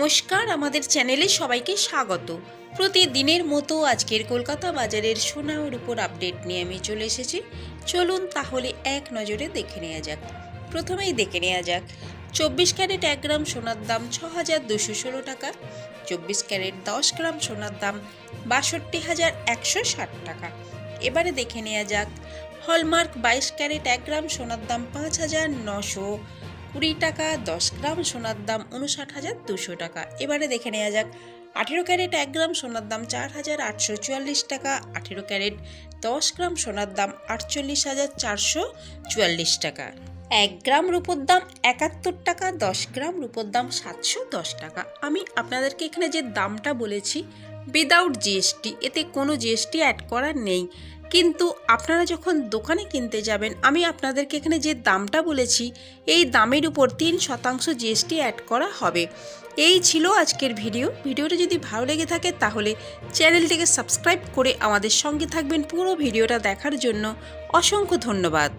নমস্কার, আমাদের চ্যানেলে সবাইকে স্বাগত। প্রতিদিনের মতো আজকের কলকাতা বাজারের সোনা ও রূপোর আপডেট নিয়ে আমি চলে এসেছি। চলুন তাহলে এক নজরে দেখে নেওয়া যাক। প্রথমেই দেখে নেওয়া যাক 24 ক্যারেট 1 গ্রাম সোনার দাম 6216 টাকা, 24 ক্যারেট 10 গ্রাম সোনার দাম 62,160 টাকা। এবারে দেখে নেওয়া যাক হলমার্ক 22 ক্যারেট 1 গ্রাম সোনার দাম 5,920 টাকা, 10 গ্রাম সোনার দাম 59,200 টাকা। এবারে দেখে নেওয়া যাক 18 ক্যারেট 1 গ্রাম সোনার দাম 4,844 টাকা, 18 ক্যারেট 10 গ্রাম সোনার দাম 48,444 টাকা। 1 গ্রাম রূপোর দাম 71 টাকা, 10 গ্রাম রূপোর দাম 710 টাকা। আমি আপনাদেরকে এখানে যে দামটা বলেছি উইদাউট জিএসটি, এতে কোনো জিএসটি অ্যাড করা নেই, কিন্তু আপনারা যখন দোকানে কিনতে যাবেন আমি আপনাদেরকে এখানে যে দামটা বলেছি এই দামের উপর 3% জিএসটি অ্যাড করা হবে। এই ছিল আজকের ভিডিওটা যদি ভালো লেগে থাকে তাহলে চ্যানেলটিকে সাবস্ক্রাইব করে আমাদের সঙ্গে থাকবেন। পুরো ভিডিওটা দেখার জন্য অসংখ্য ধন্যবাদ।